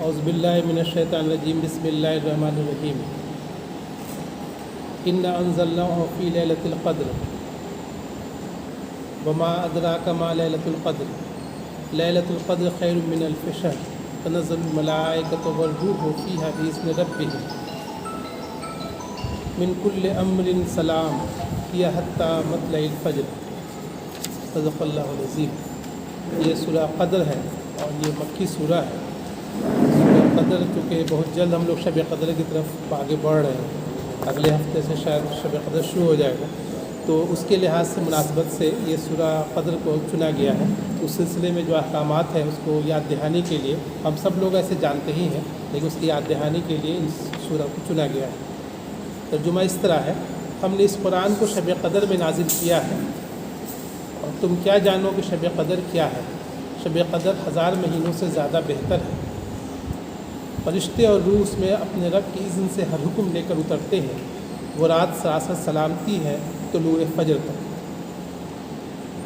اعوذ باللہ من الشیطان الرجیم بسم اللہ الرحمن الرحیم انا انزلناہ فی لیلۃ القدر وما ادراک ما لیلۃ القدر لیلۃ القدر خیر من الف شہر تنزل الملائکۃ والروح فیہا بإذن ربہم من کل امر سلام ہی حتی مطلع الفجر۔ صدق اللہ العظیم۔ یہ سورہ قدر ہے اور یہ مکی سورہ ہے۔ سورہ قدر چونکہ بہت جلد ہم لوگ شب قدر کی طرف آگے بڑھ رہے ہیں، اگلے ہفتے سے شاید شب قدر شروع ہو جائے گا، تو اس کے لحاظ سے مناسبت سے یہ سورہ قدر کو چنا گیا ہے۔ اس سلسلے میں جو احکامات ہیں اس کو یاد دہانی کے لیے، ہم سب لوگ ایسے جانتے ہی ہیں لیکن اس کی یاد دہانی کے لیے اس سورہ کو چنا گیا ہے۔ ترجمہ اس طرح ہے: ہم نے اس قرآن کو شب قدر میں نازل کیا ہے، اور تم کیا جانو کہ شب قدر کیا ہے؟ شب قدر 1000 مہینوں سے زیادہ بہتر ہے۔ فرشتے اور روح اس میں اپنے رب کی اذن سے ہر حکم لے کر اترتے ہیں۔ وہ رات سراسر سلامتی ہے طلوع فجر تک۔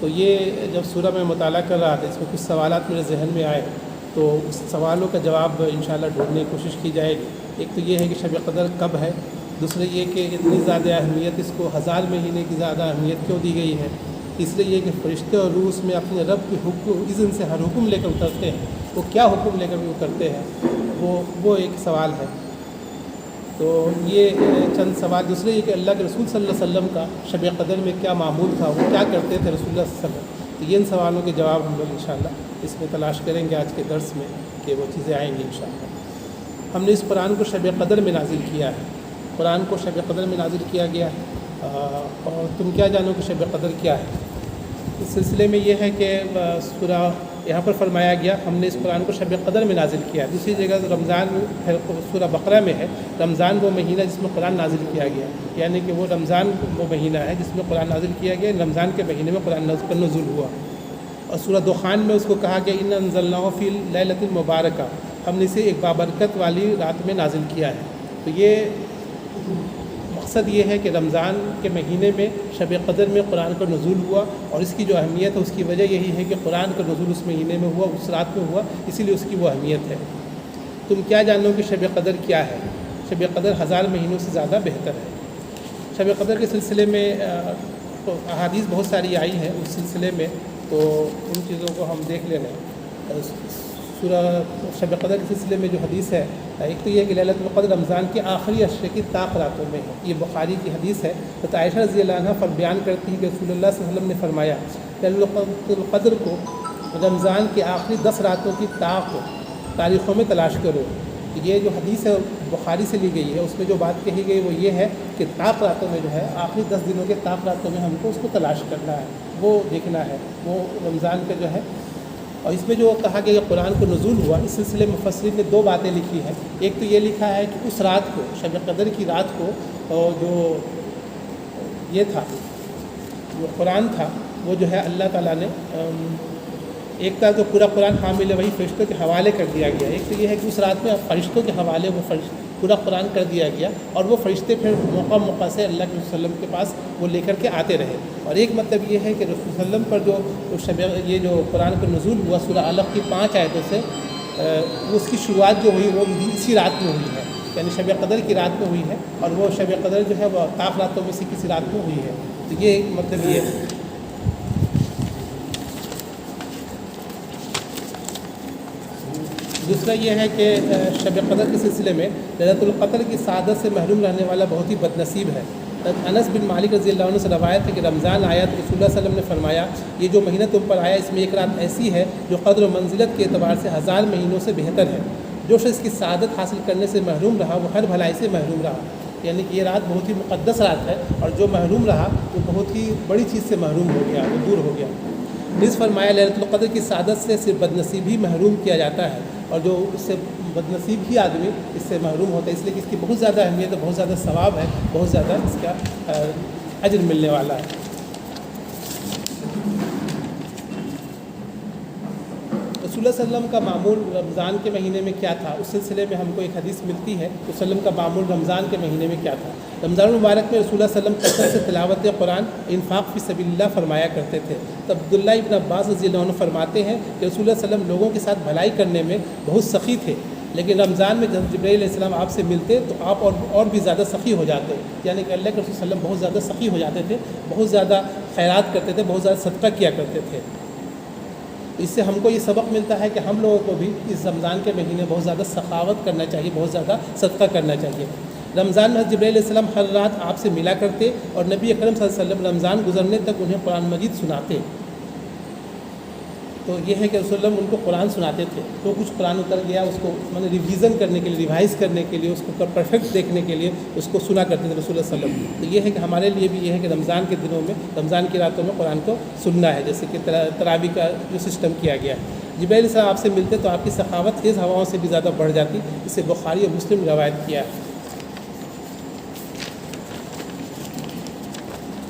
تو یہ جب سورہ میں مطالعہ کر رہا تھا، اس میں کچھ سوالات میرے ذہن میں آئے، تو اس سوالوں کا جواب انشاءاللہ ڈھونڈنے کی کوشش کی جائے گی۔ ایک تو یہ ہے کہ شب قدر کب ہے، دوسرے یہ کہ اتنی زیادہ اہمیت اس کو 1000 مہینے کی زیادہ اہمیت کیوں دی گئی ہے، تیسرے یہ کہ فرشتے اور روح اس میں اپنے رب کے حکم اذن سے ہر حکم لے کر اترتے ہیں۔ وہ کیا حکم لے کر اترتے ہیں، وہ ایک سوال ہے۔ تو یہ چند سوال۔ دوسرے یہ کہ اللہ کے رسول صلی اللہ علیہ وسلم کا شب قدر میں کیا معمول تھا، وہ کیا کرتے تھے رسول اللہ صلی اللہ علیہ وسلم۔ تو یہ ان سوالوں کے جواب ہم لوگ انشاءاللہ اس میں تلاش کریں گے آج کے درس میں، کہ وہ چیزیں آئیں گی انشاءاللہ۔ ہم نے اس قرآن کو شب قدر میں نازل کیا ہے۔ قرآن کو شب قدر میں نازل کیا گیا ہے، اور تم کیا جانو کہ شب قدر کیا ہے۔ اس سلسلے میں یہ ہے کہ سورہ یہاں پر فرمایا گیا ہم نے اس قرآن کو شب قدر میں نازل کیا ہے۔ دوسری جگہ رمضان سورہ بقرہ میں ہے، رمضان وہ مہینہ جس میں قرآن نازل کیا گیا، یعنی کہ وہ رمضان وہ مہینہ ہے جس میں قرآن نازل کیا گیا، رمضان کے مہینے میں قرآن کا نزول ہوا۔ اور سورہ دخان میں اس کو کہا گیا انا انزلناہ فی لیلۃ المبارکہ، ہم نے اسے ایک بابرکت والی رات میں نازل کیا ہے۔ تو یہ مقصد یہ ہے کہ رمضان کے مہینے میں شب قدر میں قرآن کا نزول ہوا، اور اس کی جو اہمیت ہے اس کی وجہ یہی ہے کہ قرآن کا نزول اس مہینے میں ہوا، اس رات میں ہوا، اسی لیے اس کی وہ اہمیت ہے۔ تم کیا جانو کہ شب قدر کیا ہے؟ شب قدر 1000 مہینوں سے زیادہ بہتر ہے۔ شب قدر کے سلسلے میں احادیث بہت ساری آئی ہیں اس سلسلے میں، تو ان چیزوں کو ہم دیکھ لے رہے ہیں۔ سورہ شب قدر کے سلسلے میں جو حدیث ہے، ایک تو یہ کہ لیلۃ القدر رمضان کے آخری عشرے کی طاق راتوں میں ہے، یہ بخاری کی حدیث ہے۔ تو عائشہ رضی اللہ عنہ بیان کرتی ہے کہ رسول اللہ صلی اللہ علیہ وسلم نے فرمایا لیلۃ القدر کو رمضان کے آخری 10 راتوں کی طاق تاریخوں میں تلاش کرو۔ یہ جو حدیث ہے بخاری سے لی گئی ہے، اس میں جو بات کہی گئی وہ یہ ہے کہ طاق راتوں میں جو ہے، آخری 10 دنوں کے طاق راتوں میں ہم کو اس کو تلاش کرنا ہے، وہ دیکھنا ہے، وہ رمضان کا جو ہے۔ اور اس میں جو کہا گیا کہ قرآن کو نزول ہوا، اس سلسلے میں مفسرین نے 2 باتیں لکھی ہیں۔ ایک تو یہ لکھا ہے کہ اس رات کو، شب قدر کی رات کو، جو یہ تھا، جو قرآن تھا، وہ جو ہے اللہ تعالیٰ نے ایک طرح تو پورا قرآن حامل ہے، وہی فرشتوں کے حوالے کر دیا گیا۔ ایک تو یہ ہے کہ اس رات میں فرشتوں کے حوالے وہ پورا قرآن کر دیا گیا، اور وہ فرشتے پھر موقع موقع سے اللہ کے وسلم کے پاس وہ لے کر کے آتے رہے۔ اور ایک مطلب یہ ہے کہ رسول صلی اللہ علیہ وسلم پر جو یہ جو قرآن کا نزول ہوا سورہ علق کی 5 آیتوں سے، اس کی شروعات جو ہوئی وہ اسی رات میں ہوئی ہے، یعنی شب قدر کی رات میں ہوئی ہے، اور وہ شب قدر جو ہے وہ طاق راتوں میں سے کسی رات میں ہوئی ہے۔ تو یہ ایک مطلب یہ ہے۔ دوسرا یہ ہے کہ شب قدر کے سلسلے میں لیلۃ القدر کی سعادت سے محروم رہنے والا بہت ہی بد نصیب ہے۔ انس بن مالک رضی اللہ عنہ سے روایت ہے کہ رمضان آیا تو رسول اللہ صلی اللہ علیہ وسلم نے فرمایا یہ جو مہینہ تم پر آیا اس میں ایک رات ایسی ہے جو قدر و منزلت کے اعتبار سے 1000 مہینوں سے بہتر ہے۔ جو شخص اس کی سعادت حاصل کرنے سے محروم رہا وہ ہر بھلائی سے محروم رہا، یعنی کہ یہ رات بہت ہی مقدس رات ہے، اور جو محروم رہا وہ بہت ہی بڑی چیز سے محروم ہو گیا، وہ دور ہو گیا۔ اس فرمایا لیلۃ القدر کی سعادت سے صرف بد نصیب ہی محروم کیا جاتا ہے، اور جو اس سے بد نصیب ہی آدمی اس سے محروم ہوتا ہے، اس لیے کہ اس کی بہت زیادہ اہمیت ہے، بہت زیادہ ثواب ہے، بہت زیادہ اس کا اجر ملنے والا ہے۔ رسول اللہ صلی اللہ علیہ وسلم کا معمول رمضان کے مہینے میں کیا تھا، اس سلسلے میں ہم کو ایک حدیث ملتی ہے کہ وسلم کا معمول رمضان کے مہینے میں کیا تھا۔ رمضان المبارک میں رسول اللہ صلی اللہ علیہ وسلم کثرت سے تلاوت قرآن، انفاق فی سبیل اللہ فرمایا کرتے تھے۔ تو عبداللہ ابن عباس رضی اللہ عنہ فرماتے ہیں کہ رسول اللہ صلی اللہ علیہ وسلم لوگوں کے ساتھ بھلائی کرنے میں بہت سخی تھے، لیکن رمضان میں جب جبرائیل علیہ السلام آپ سے ملتے تو آپ اور بھی زیادہ سخی ہو جاتے، یعنی کہ اللہ کے رسول صلی اللہ علیہ وسلم بہت زیادہ سخی ہو جاتے تھے، بہت زیادہ خیرات کرتے تھے، بہت زیادہ صدقہ کیا کرتے تھے۔ اس سے ہم کو یہ سبق ملتا ہے کہ ہم لوگوں کو بھی اس رمضان کے مہینے بہت زیادہ سخاوت کرنا چاہیے، بہت زیادہ صدقہ کرنا چاہیے۔ رمضان میں حضرت جبرائیل علیہ السلام ہر رات آپ سے ملا کرتے اور نبی اکرم صلی اللہ علیہ وسلم رمضان گزرنے تک انہیں قرآن مجید سناتے۔ تو یہ ہے کہ رسول اللہ ان کو قرآن سناتے تھے، جو کچھ قرآن اتر گیا اس کو ریویژن کرنے کے لیے، ریوائز کرنے کے لیے، اس کو پرفیکٹ دیکھنے کے لیے اس کو سنا کرتے تھے رسول اللہ صلی اللہ علیہ وسلم۔ تو یہ ہے کہ ہمارے لیے بھی یہ ہے کہ رمضان کے دنوں میں، رمضان کی راتوں میں قرآن کو سننا ہے، جیسے کہ تراویح کا جو سسٹم کیا گیا ہے۔ جبرائیل صاحب آپ سے ملتے تو آپ کی سخاوت تیز ہواؤں سے بھی زیادہ بڑھ جاتی، اسے بخاری اور مسلم روایت کیا ہے۔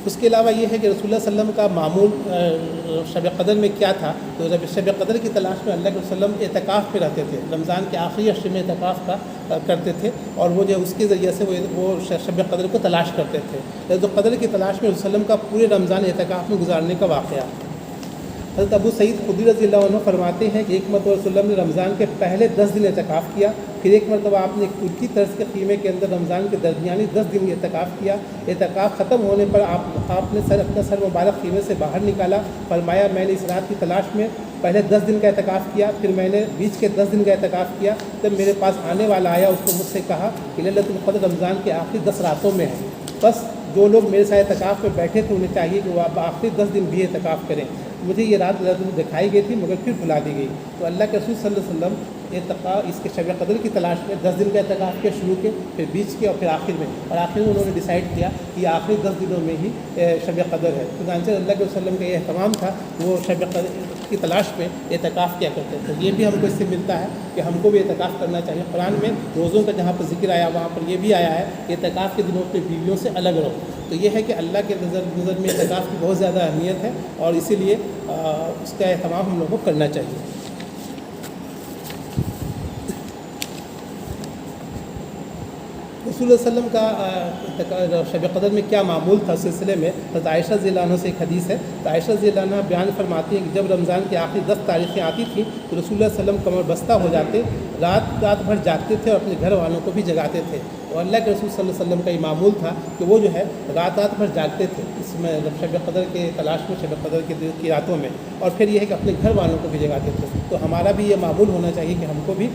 اس کے علاوہ یہ ہے کہ رسول اللہ صلی اللہ علیہ وسلم کا معمول شب قدر میں کیا تھا، تو شب قدر کی تلاش میں اللہ کے وسلم اعتکاف پہ رہتے تھے، رمضان کے آخری عشرے میں اعتکاف کا کرتے تھے، اور وہ جو اس کے ذریعے سے وہ شب قدر کو تلاش کرتے تھے۔ لذت قدر کی تلاش میں رسول اللہ علیہ وسلم کا پورے رمضان اعتکاف میں گزارنے کا واقعہ۔ حضرت ابو سعید خدری رضی اللہ عنہ فرماتے ہیں کہ ایک مرتبہ رسول اللہ نے رمضان کے پہلے 10 دن اعتکاف کیا، پھر ایک مرتبہ آپ نے ترکی طرز کے خیمے کے اندر رمضان کے درمیانی 10 دن اعتکاف کیا۔ اعتکاف ختم ہونے پر آپ نے اپنا سر مبارک خیمے سے باہر نکالا، فرمایا میں نے اس رات کی تلاش میں پہلے 10 دن کا اعتکاف کیا، پھر میں نے بیچ کے 10 دن کا اعتکاف کیا، جب میرے پاس آنے والا آیا اس نے مجھ سے کہا کہ لیلۃ القدر رمضان کے آخری 10 راتوں میں ہے، بس جو لوگ میرے ساتھ اعتکاف میں بیٹھے تھے انہیں چاہیے کہ وہ آخری 10 دن بھی اعتکاف کریں۔ مجھے یہ رات دکھائی گئی تھی مگر پھر بھلا دی گئی۔ تو اللہ کے رسول صلی اللہ علیہ وسلم اس کے شب قدر کی تلاش میں 10 دن کا اعتکاف کیا شروع کے، پھر بیچ کے، اور پھر آخر میں، اور آخر میں انہوں نے ڈیسائیڈ کیا کہ یہ آخری 10 دنوں میں ہی شب قدر ہے۔ چنانچہ اللہ کے وسلم کا یہ اہتمام تھا کہ وہ شب قدر کی تلاش میں اعتکاف کیا کرتے تھے۔ یہ بھی ہم کو اس سے ملتا ہے کہ ہم کو بھی اعتکاف کرنا چاہیے۔ قرآن میں روزوں کا جہاں پر ذکر آیا وہاں پر یہ بھی آیا ہے کہ اعتکاف کے دنوں پہ بیویوں سے الگ رہو۔ تو یہ ہے کہ اللہ کے نظر میں اعتکاف کی بہت زیادہ اہمیت ہے، اور اسی لیے اس کا اہتمام ہم لوگوں کو کرنا چاہیے۔ رسول اللہ صلی اللہ علیہ وسلم کا شب قدر میں کیا معمول تھا، اس سلسلے میں حضرت عائشہ رضی اللہ عنہ سے ایک حدیث ہے۔ تو عائشہ رضی اللہ عنہ بیان فرماتی ہیں کہ جب رمضان کی آخری 10 تاریخیں آتی تھیں تو رسول اللہ صلی اللہ علیہ وسلم کمر بستہ ہو جاتے، رات بھر جاگتے تھے اور اپنے گھر والوں کو بھی جگاتے تھے۔ اور اللہ کے رسول صلی اللہ علیہ وسلم کا یہ معمول تھا کہ وہ جو ہے رات بھر جاگتے تھے اس میں شب قدر کے تلاش میں، شب قدر کی راتوں میں، اور پھر یہ ہے کہ اپنے گھر والوں کو بھی جگاتے تھے۔ تو ہمارا بھی یہ معمول ہونا چاہیے کہ ہم کو بھی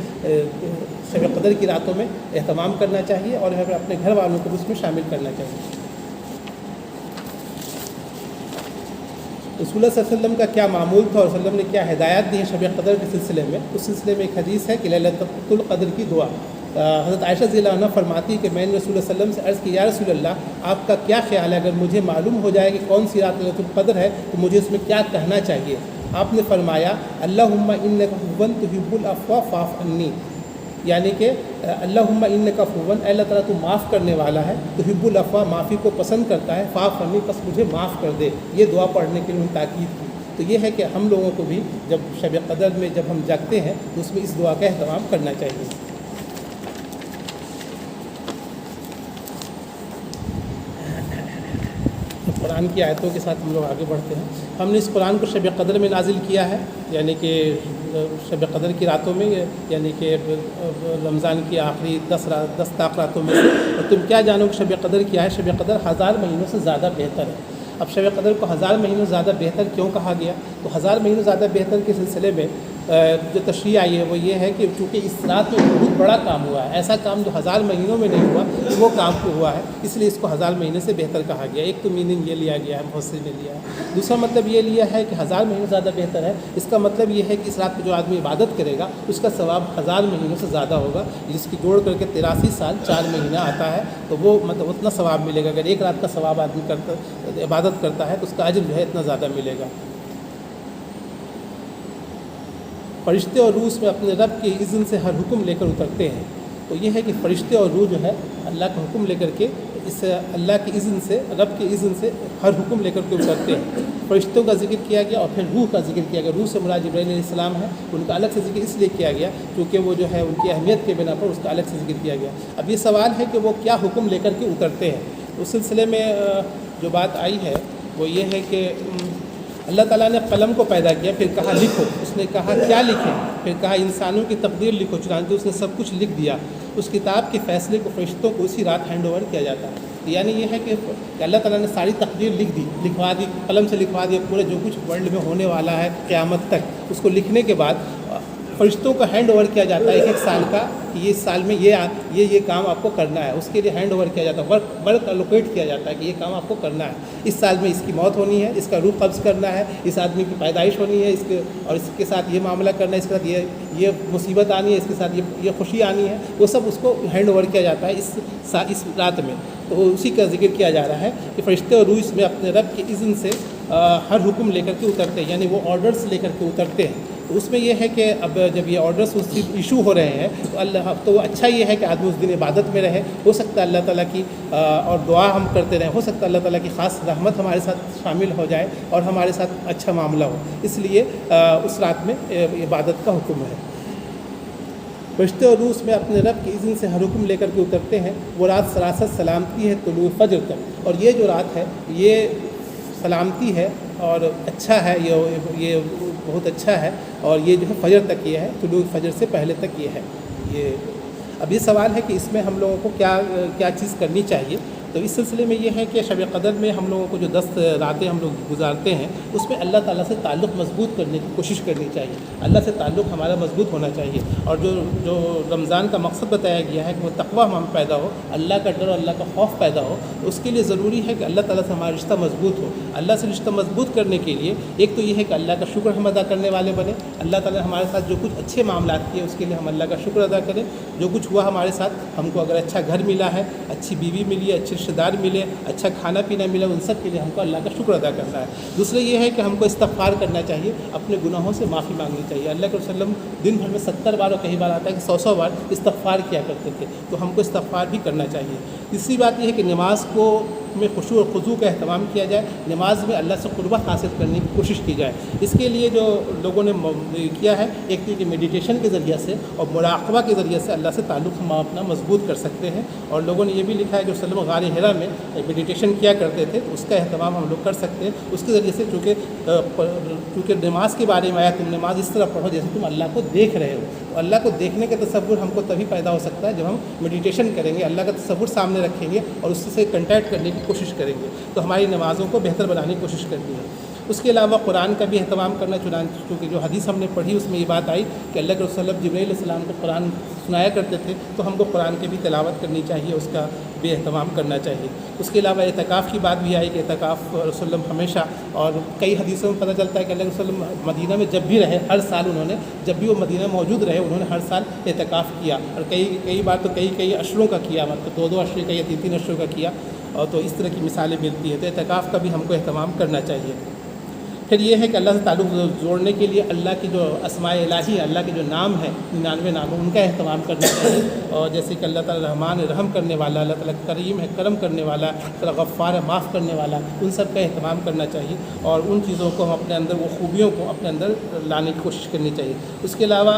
شب قدر کی راتوں میں اہتمام کرنا چاہیے اور اپنے گھر والوں کو بھی اس میں شامل کرنا چاہیے۔ رسول اللہ صلی اللہ علیہ وسلم کا کیا معمول تھا اور صلی اللہ علیہ وسلم نے کیا ہدایات دی ہیں شب قدر کے سلسلے میں، اس سلسلے میں ایک حدیث ہے کہ لیلۃ القدر کی دعا۔ حضرت عائشہ رضی اللہ عنہ فرماتی ہے کہ میں نے رسول اللہ صلی اللہ علیہ وسلم سے عرض کی یا رسول اللہ آپ کا کیا خیال ہے، اگر مجھے معلوم ہو جائے کہ کون سی رات لیلۃ القدر ہے تو مجھے اس میں کیا کہنا چاہیے؟ آپ نے فرمایا اللہم انک عفو تحب العفو فاعف عنی، یعنی کہ اللہم انک عفو، اے اللہ تعالیٰ تو معاف کرنے والا ہے، تحب العفو معافی کو پسند کرتا ہے، فاعف عنی بس مجھے معاف کر دے۔ یہ دعا پڑھنے کے لیے انہوں نے تاکید کی۔ تو یہ ہے کہ ہم لوگوں کو بھی جب شب قدر میں جب ہم جاگتے ہیں تو اس میں اس دعا کا اہتمام کرنا چاہیے۔ قرآن کی آیتوں کے ساتھ ہم لوگ آگے بڑھتے ہیں۔ ہم نے اس قرآن کو شب قدر میں نازل کیا ہے، یعنی کہ شب قدر کی راتوں میں، یعنی کہ رمضان کی آخری 10 طاق راتوں میں۔ اور تم کیا جانو کہ شب قدر کیا ہے؟ شب قدر 1000 مہینوں سے زیادہ بہتر ہے۔ اب شب قدر کو 1000 مہینوں سے زیادہ بہتر کیوں کہا گیا؟ تو 1000 مہینوں زیادہ بہتر کے سلسلے میں جو تشریح آئی ہے وہ یہ ہے کہ چونکہ اس رات میں بہت بڑا کام ہوا ہے، ایسا کام جو 1000 مہینوں میں نہیں ہوا وہ کام کو ہوا ہے، اس لیے اس کو 1000 مہینے سے بہتر کہا گیا۔ ایک تو میننگ یہ لیا گیا ہے، مفسر نے لیا ہے۔ دوسرا مطلب یہ لیا ہے کہ 1000 مہینوں زیادہ بہتر ہے، اس کا مطلب یہ ہے کہ اس رات میں جو آدمی عبادت کرے گا اس کا ثواب 1000 مہینوں سے زیادہ ہوگا، جس کی جوڑ کر کے 83 سال 4 مہینہ آتا ہے، تو وہ مطلب اتنا ثواب ملے گا۔ اگر ایک رات کا ثواب آدمی عبادت کرتا ہے تو اس کا اجر جو ہے اتنا زیادہ ملے گا۔ فرشتے اور روح اس میں اپنے رب کے اذن سے ہر حکم لے کر اترتے ہیں۔ تو یہ ہے کہ فرشتے اور روح جو ہے اللہ کا حکم لے کر کے اس اللہ کے اذن سے، رب کے اذن سے ہر حکم لے کر کے اترتے ہیں۔ فرشتوں کا ذکر کیا گیا اور پھر روح کا ذکر کیا گیا۔ روح سے مراد جبرائیل علیہ السلام ہے، ان کا الگ سے ذکر اس لیے کیا گیا کیونکہ وہ جو ہے ان کی اہمیت کے بنا پر اس کا الگ سے ذکر کیا گیا۔ اب یہ سوال ہے کہ وہ کیا حکم لے کر کے اترتے ہیں۔ اس سلسلے میں جو بات آئی ہے وہ یہ ہے کہ اللہ تعالیٰ نے قلم کو پیدا کیا، پھر کہا لکھو، اس نے کہا کیا لکھیں، پھر کہا انسانوں کی تقدیر لکھو، چنانچہ اس نے سب کچھ لکھ دیا۔ اس کتاب کے فیصلے کو فرشتوں کو اسی رات ہینڈ اوور کیا جاتا ہے۔ یعنی یہ ہے کہ اللہ تعالیٰ نے ساری تقدیر لکھ دی، لکھوا دی، قلم سے لکھوا دیا، پورے جو کچھ ورلڈ میں ہونے والا ہے قیامت تک، اس کو لکھنے کے بعد فرشتوں کو ہینڈ اوور کیا جاتا ہے 1 سال کا، کہ یہ سال میں یہ کام آپ کو کرنا ہے، اس کے لیے ہینڈ اوور کیا جاتا ہے، ورک الوکیٹ کیا جاتا ہے کہ یہ کام آپ کو کرنا ہے، اس سال میں اس کی موت ہونی ہے، اس کا روح قبض کرنا ہے، اس آدمی کی پیدائش ہونی ہے، اور اس کے ساتھ یہ معاملہ کرنا ہے، اس کے ساتھ یہ مصیبت آنی ہے، اس کے ساتھ یہ خوشی آنی ہے، وہ سب اس کو ہینڈ اوور کیا جاتا ہے اس رات میں۔ تو اسی کا ذکر کیا جا رہا ہے کہ فرشتے اور روح اس میں اپنے رب کے اذن سے ہر حکم لے کر کے اترتے ہیں، یعنی وہ آرڈرز لے کر کے اترتے ہیں۔ تو اس میں یہ ہے کہ اب جب یہ آرڈرز ایشو ہو رہے ہیں تو وہ اچھا یہ ہے کہ آدمی اس دن عبادت میں رہے، ہو سکتا ہے اللہ تعالیٰ کی اور دعا ہم کرتے رہیں، ہو سکتا ہے اللہ تعالیٰ کی خاص رحمت ہمارے ساتھ شامل ہو جائے اور ہمارے ساتھ اچھا معاملہ ہو، اس لیے اس رات میں عبادت کا حکم ہے۔ فرشتے اور روح میں اپنے رب کے اذن سے ہر حکم لے کر کے اترتے ہیں۔ وہ رات سراسر سلامتی ہے طلوع فجر تک، اور یہ جو رات ہے یہ سلامتی ہے اور اچھا ہے، یہ بہت اچھا ہے، اور یہ جو ہے فجر تک یہ ہے، طلوع فجر سے پہلے تک یہ ہے۔ اب یہ سوال ہے کہ اس میں ہم لوگوں کو کیا چیز کرنی چاہیے۔ تو اس سلسلے میں یہ ہے کہ شب قدر میں ہم لوگوں کو جو 10 راتیں ہم لوگ گزارتے ہیں، اس میں اللہ تعالیٰ سے تعلق مضبوط کرنے کی کوشش کرنی چاہیے، اللہ سے تعلق ہمارا مضبوط ہونا چاہیے، اور جو رمضان کا مقصد بتایا گیا ہے کہ وہ تقویٰ ہم پیدا ہو، اللہ کا ڈر اور اللہ کا خوف پیدا ہو، تو اس کے لیے ضروری ہے کہ اللہ تعالیٰ سے ہمارا رشتہ مضبوط ہو۔ اللہ سے رشتہ مضبوط کرنے کے لیے ایک تو یہ ہے کہ اللہ کا شکر ہم ادا کرنے والے بنے، اللہ تعالیٰ نے ہمارے ساتھ جو کچھ اچھے معاملات کیے اس کے لیے ہم اللہ کا شکر ادا کریں، جو کچھ ہوا ہمارے ساتھ، ہم کو اگر اچھا گھر ملا ہے، اچھی بیوی ملی ہے، اچھے رشتہ دار ملے، اچھا کھانا پینا ملا، ان سب کے لیے ہم کو اللہ کا شکر ادا کرنا ہے۔ دوسرا یہ ہے کہ ہم کو استغفار کرنا چاہیے، اپنے گناہوں سے معافی مانگنی چاہیے۔ اللہ کے وسلم دن بھر میں 70 بار اور کئی بار آتا ہے کہ 100 بار استغفار کیا کرتے تھے، تو ہم کو استغفار بھی کرنا چاہیے۔ تیسری بات یہ ہے کہ نماز میں خشوع اور خضوع کا اہتمام کیا جائے، نماز میں اللہ سے قربت حاصل کرنے کی کوشش کی جائے۔ اس کے لیے جو لوگوں نے کیا ہے، ایک تو کہ میڈیٹیشن کے ذریعے سے اور مراقبہ کے ذریعے سے اللہ سے تعلق ہم اپنا مضبوط کر سکتے ہیں، اور لوگوں نے یہ بھی لکھا ہے کہ وسلم غار حرا میں میڈیٹیشن کیا کرتے تھے، تو اس کا اہتمام ہم لوگ کر سکتے ہیں۔ اس کے ذریعے سے چونکہ نماز کے بارے میں آیا، تم نماز اس طرح پڑھو جیسے تم اللہ کو دیکھ رہے ہو، تو اللہ کو دیکھنے کا تصور ہم کو تبھی پیدا ہو سکتا ہے جب ہم میڈیٹیشن کریں گے، اللہ کا تصور سامنے رکھیں گے اور اس سے کنٹیکٹ کرنے کی کوشش کریں گے، تو ہماری نمازوں کو بہتر بنانے کی کوشش کرنی ہے۔ اس کے علاوہ قرآن کا بھی اہتمام کرنا، چونکہ جو حدیث ہم نے پڑھی اس میں یہ بات آئی کہ اللہ کے رسول جبرائیل علیہ السلام کو قرآن سنایا کرتے تھے، تو ہم کو قرآن کی بھی تلاوت کرنی چاہیے، اس کا بھی اہتمام کرنا چاہیے۔ اس کے علاوہ اعتکاف کی بات بھی آئی کہ اعتکاف رسول اللہ ہمیشہ، اور کئی حدیثوں میں پتہ چلتا ہے کہ اللہ کے رسول مدینہ میں جب بھی رہے، ہر سال انہوں نے، جب بھی وہ مدینہ میں موجود رہے، انہوں نے ہر سال اعتکاف کیا، اور کئی بار تو کئی عشروں کا کیا، مطلب 2 عشرے کا یا 3 عشروں کا کیا، اور تو اس طرح کی مثالیں ملتی ہیں۔ تو اعتکاف کا بھی ہم کو اہتمام کرنا چاہیے۔ پھر یہ ہے کہ اللہ سے تعلق جوڑنے کے لیے اللہ کی جو اسماء الہی، اللہ کے جو نام ہیں 99 نام، ان کا اہتمام کرنا چاہیے، اور جیسے کہ اللہ تعالیٰ رحمان ہے، رحم کرنے والا، اللہ تعالیٰ کریم ہے، کرم کرنے والا، اللہ تعالیٰ غفار ہے، معاف کرنے والا، ان سب کا اہتمام کرنا چاہیے، اور ان چیزوں کو ہم اپنے اندر، وہ خوبیوں کو اپنے اندر لانے کی کوشش کرنی چاہیے۔ اس کے علاوہ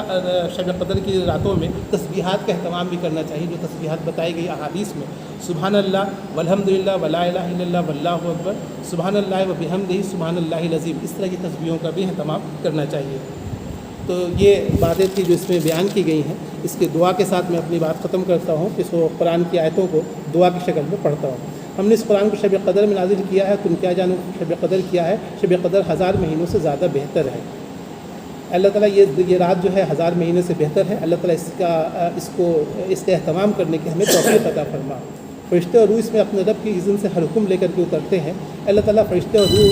شب قدر کی راتوں میں تسبیحات کا اہتمام بھی کرنا چاہیے، جو تسبیحات بتائی گئی احادیث میں، سبحان اللہ والحمد للہ ولا الہ الا اللہ واللہ اکبر، سبحان اللہ و بحمدہ سبحان اللہ العظیم، اس طرح کی تسبیحوں کا بھی اہتمام کرنا چاہیے۔ تو یہ باتیں تھیں جو اس میں بیان کی گئی ہیں۔ اس کے دعا کے ساتھ میں اپنی بات ختم کرتا ہوں کہ قرآن کی آیتوں کو دعا کی شکل میں پڑھتا ہوں۔ ہم نے اس قرآن کو شب قدر میں نازل کیا ہے، تم کیا جانو شب قدر کیا ہے، شب قدر 1000 مہینوں سے زیادہ بہتر ہے۔ اللہ تعالیٰ یہ رات جو ہے 1000 مہینے سے بہتر ہے، اللہ تعالیٰ اس کا اہتمام کرنے کی ہمیں توفیق عطا فرما۔ فرشتے اور روح اس میں اپنے رب کی اذن سے ہر حکم لے کر کے اترتے ہیں۔ اللہ تعالیٰ فرشتے اور روح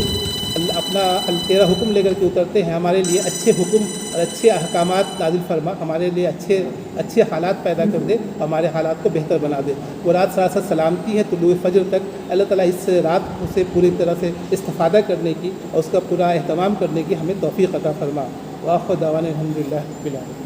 اپنا تیرا حکم لے کر کے اترتے ہیں، ہمارے لیے اچھے حکم اور اچھے احکامات نازل فرما، ہمارے لیے اچھے حالات پیدا کر دے، ہمارے حالات کو بہتر بنا دے۔ وہ رات سراسر سلامتی ہے طلوع فجر تک، اللہ تعالیٰ اس رات سے پوری طرح سے استفادہ کرنے کی اور اس کا پورا اہتمام کرنے کی ہمیں توفیق عطا فرما۔ وآخر دعوانا الحمدللہ رب العالمین۔